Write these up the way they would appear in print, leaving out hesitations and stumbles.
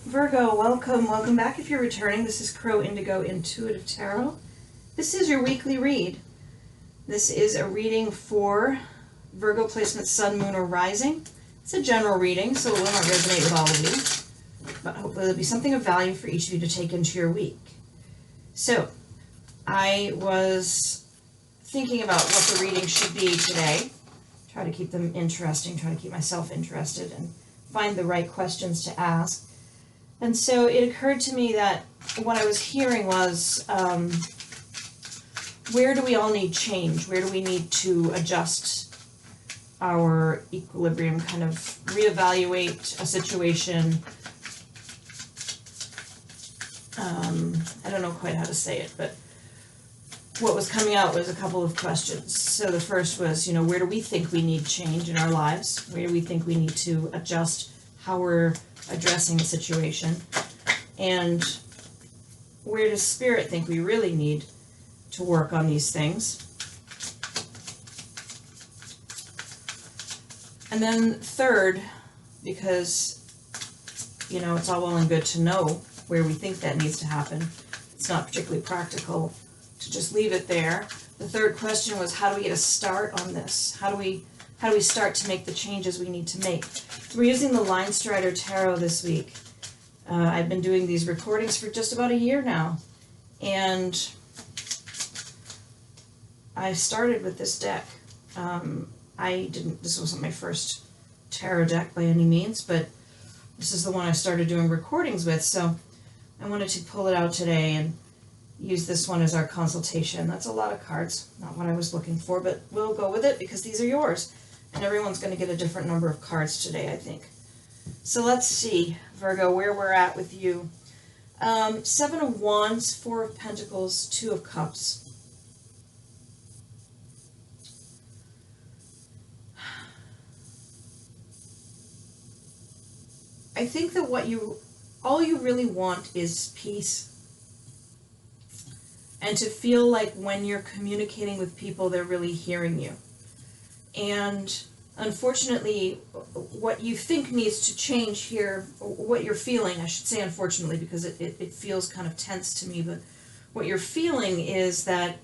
Virgo, welcome back if you're returning. This is Crow Indigo Intuitive Tarot. This is your weekly read. This is a reading for Virgo placement, Sun, Moon, or Rising. It's a general reading, so it will not resonate with all of you, but hopefully there'll be something of value for each of you to take into your week. So, I was thinking about what the reading should be today. Try to keep them interesting, try to keep myself interested, and find the right questions to ask. And so it occurred to me that what I was hearing was, where do we all need change? Where do we need to adjust our equilibrium, kind of reevaluate a situation? I don't know quite how to say it, but what was coming out was a couple of questions. So the first was, where do we think we need change in our lives? Where do we think we need to adjust how we're addressing a situation? And where does Spirit think we really need to work on these things? And then third, because, it's all well and good to know where we think that needs to happen, it's not particularly practical to just leave it there. The third question was, how do we get a start on this? How do we start to make the changes we need to make? We're using the Linestrider Tarot this week. I've been doing these recordings for just about a year now, and I started with this deck. This wasn't my first tarot deck by any means, but this is the one I started doing recordings with, so I wanted to pull it out today and use this one as our consultation. That's a lot of cards, not what I was looking for, but we'll go with it because these are yours. And everyone's going to get a different number of cards today, I think. So let's see, Virgo, where we're at with you. 7 of Wands, 4 of Pentacles, 2 of Cups. I think that all you really want is peace. And to feel like when you're communicating with people, they're really hearing you. And unfortunately, what you think needs to change here, what you're feeling, I should say unfortunately, because it feels kind of tense to me, but what you're feeling is that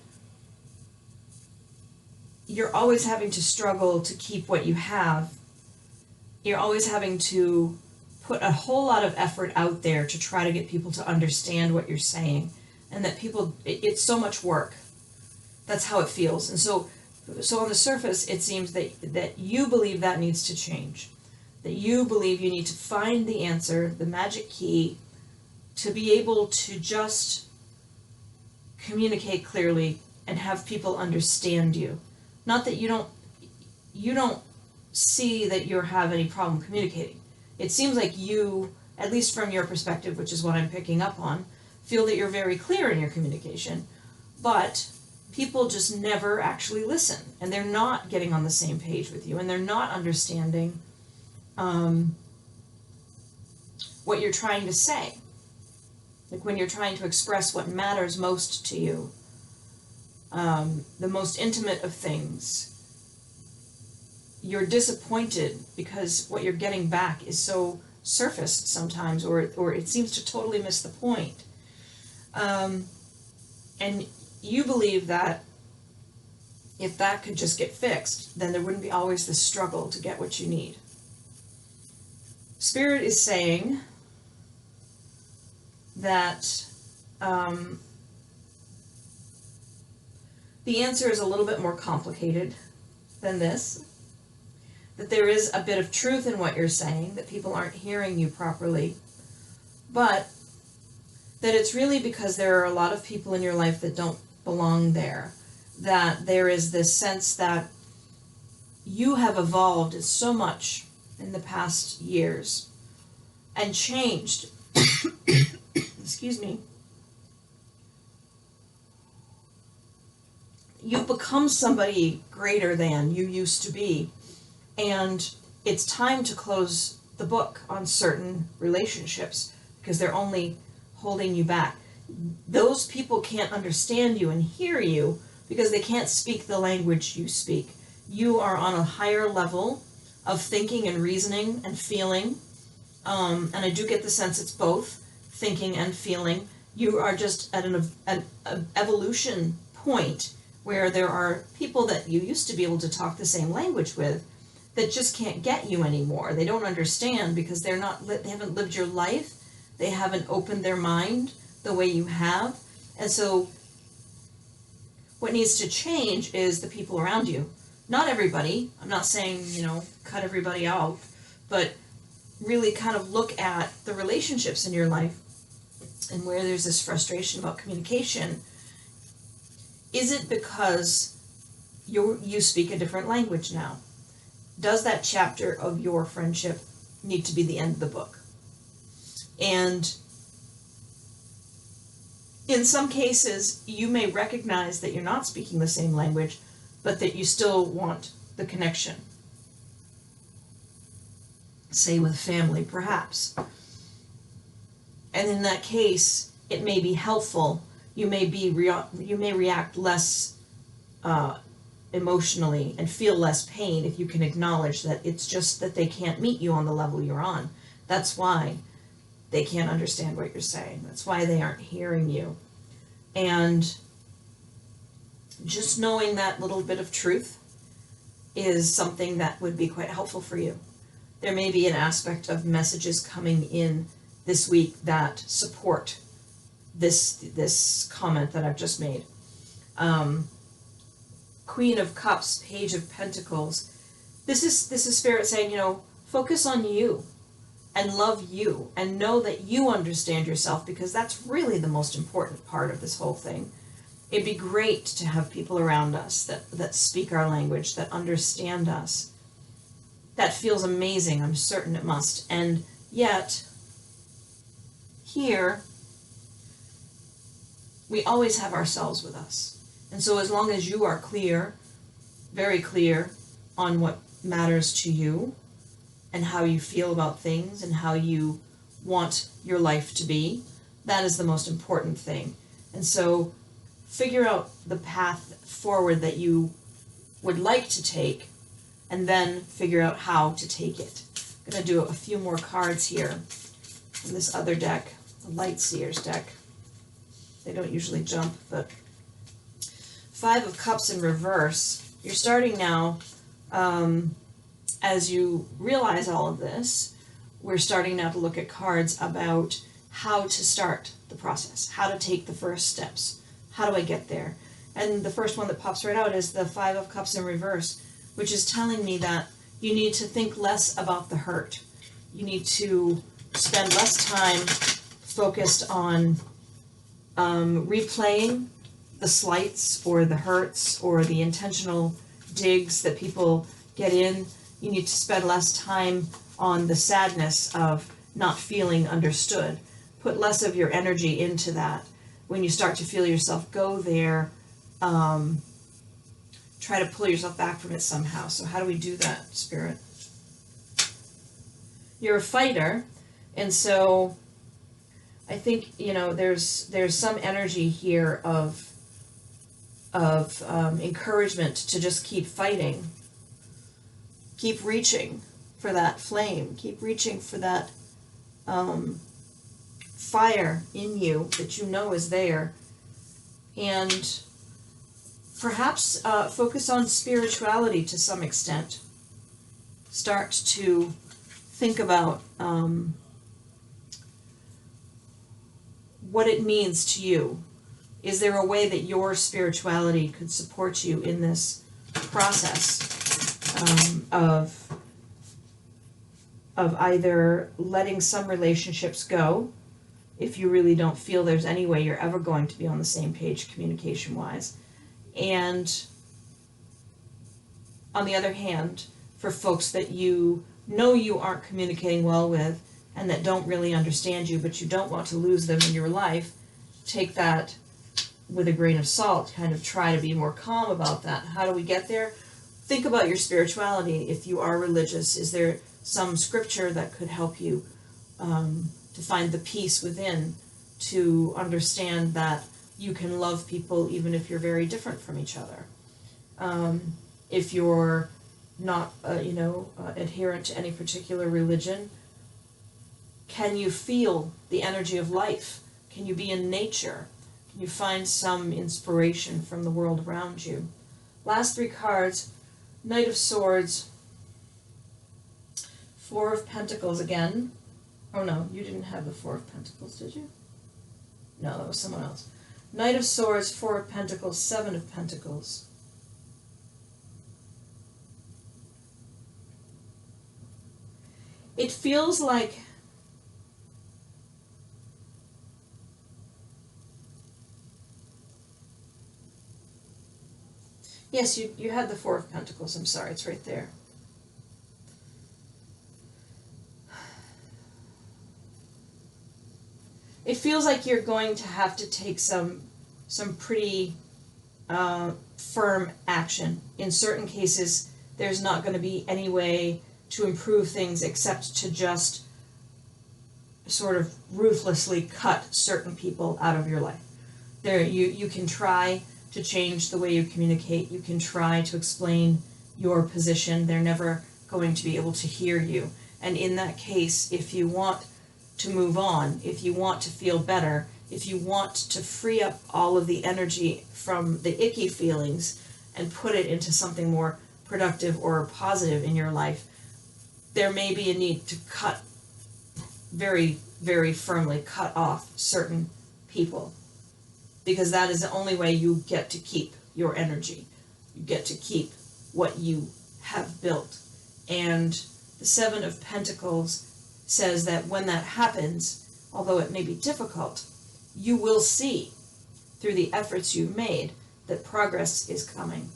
you're always having to struggle to keep what you have. You're always having to put a whole lot of effort out there to try to get people to understand what you're saying. And that it's so much work. That's how it feels. And so on the surface, it seems that you believe that needs to change. That you believe you need to find the answer, the magic key, to be able to just communicate clearly and have people understand you. Not that you don't see that you have any problem communicating. It seems like you, at least from your perspective, which is what I'm picking up on, feel that you're very clear in your communication, but people just never actually listen, and they're not getting on the same page with you, and they're not understanding what you're trying to say. Like when you're trying to express what matters most to you, the most intimate of things, you're disappointed because what you're getting back is so surfaced sometimes, or it seems to totally miss the point. And you believe that if that could just get fixed, then there wouldn't be always this struggle to get what you need. Spirit is saying that the answer is a little bit more complicated than this. That there is a bit of truth in what you're saying, that people aren't hearing you properly, but that it's really because there are a lot of people in your life that don't belong there. That there is this sense that you have evolved so much in the past years and changed. Excuse me. You've become somebody greater than you used to be. And it's time to close the book on certain relationships because they're only holding you back. Those people can't understand you and hear you because they can't speak the language you speak. You are on a higher level of thinking and reasoning and feeling and I do get the sense it's both thinking and feeling. You are just at an evolution point where there are people that you used to be able to talk the same language with that just can't get you anymore. They don't understand because they haven't lived your life. They haven't opened their mind the way you have. And so what needs to change is the people around you. Not everybody. I'm not saying, cut everybody out, but really kind of look at the relationships in your life and where there's this frustration about communication. Is it because you speak a different language now? Does that chapter of your friendship need to be the end of the book? And in some cases, you may recognize that you're not speaking the same language, but that you still want the connection. Say with family, perhaps. And in that case, it may be helpful. You may react less emotionally and feel less pain if you can acknowledge that it's just that they can't meet you on the level you're on. That's why they can't understand what you're saying. That's why they aren't hearing you. And just knowing that little bit of truth is something that would be quite helpful for you. There may be an aspect of messages coming in this week that support this comment that I've just made. Queen of Cups, Page of Pentacles. This is Spirit saying, focus on you and love you and know that you understand yourself, because that's really the most important part of this whole thing. It'd be great to have people around us that speak our language, that understand us. That feels amazing. I'm certain it must. And yet, here, we always have ourselves with us. And so as long as you are clear, very clear, on what matters to you and how you feel about things and how you want your life to be, that is the most important thing. And so figure out the path forward that you would like to take, and then figure out how to take it. I'm going to do a few more cards here from this other deck, the LightSeers deck. They don't usually jump, but Five of Cups in reverse. You're starting now, as you realize all of this, we're starting now to look at cards about how to start the process, how to take the first steps. How do I get there? And the first one that pops right out is the Five of Cups in reverse, which is telling me that you need to think less about the hurt. You need to spend less time focused on replaying the slights or the hurts or the intentional digs that people get in. You need to spend less time on the sadness of not feeling understood. Put less of your energy into that. When you start to feel yourself go there, try to pull yourself back from it somehow. So how do we do that, Spirit? You're a fighter, and so I think there's some energy here of encouragement to just keep fighting, keep reaching for that flame, keep reaching for that fire in you that is there, and perhaps focus on spirituality to some extent. Start to think about what it means to you. Is there a way that your spirituality could support you in this process of either letting some relationships go, if you really don't feel there's any way you're ever going to be on the same page communication-wise, and on the other hand, for folks that you aren't communicating well with and that don't really understand you, but you don't want to lose them in your life, take that with a grain of salt, kind of try to be more calm about that. How do we get there? Think about your spirituality. If you are religious, is there some scripture that could help you to find the peace within, to understand that you can love people even if you're very different from each other? If you're not, adherent to any particular religion, Can you feel the energy of life? Can you be in nature? Can you find some inspiration from the world around you? Last three cards, Knight of Swords, Four of Pentacles again. Oh no, you didn't have the Four of Pentacles, did you? No, that was someone else. Knight of Swords, Four of Pentacles, Seven of Pentacles. It feels like yes, you had the Four of Pentacles. I'm sorry, it's right there. It feels like you're going to have to take some pretty firm action. In certain cases, there's not going to be any way to improve things except to just sort of ruthlessly cut certain people out of your life. You can try to change the way you communicate. You can try to explain your position. They're never going to be able to hear you. And in that case, if you want to move on, if you want to feel better, if you want to free up all of the energy from the icky feelings and put it into something more productive or positive in your life, there may be a need to cut very, very firmly, cut off certain people, because that is the only way you get to keep your energy. You get to keep what you have built. And the Seven of Pentacles says that when that happens, although it may be difficult, you will see through the efforts you've made that progress is coming,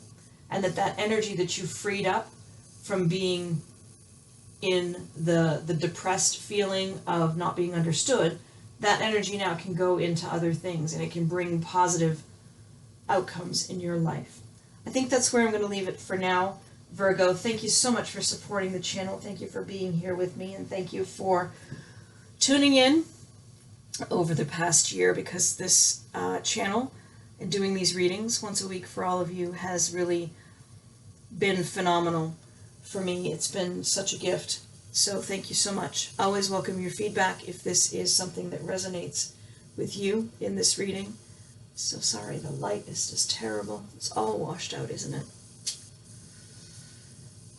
and that energy that you freed up from being in the depressed feeling of not being understood, that energy now can go into other things, and it can bring positive outcomes in your life. I think that's where I'm going to leave it for now. Virgo, thank you so much for supporting the channel. Thank you for being here with me, and thank you for tuning in over the past year, because this channel and doing these readings once a week for all of you has really been phenomenal for me. It's been such a gift. So thank you so much. Always welcome your feedback if this is something that resonates with you in this reading. So sorry, the light is just terrible. It's all washed out, isn't it?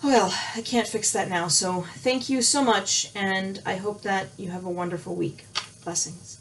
Well, I can't fix that now. So thank you so much, and I hope that you have a wonderful week. Blessings.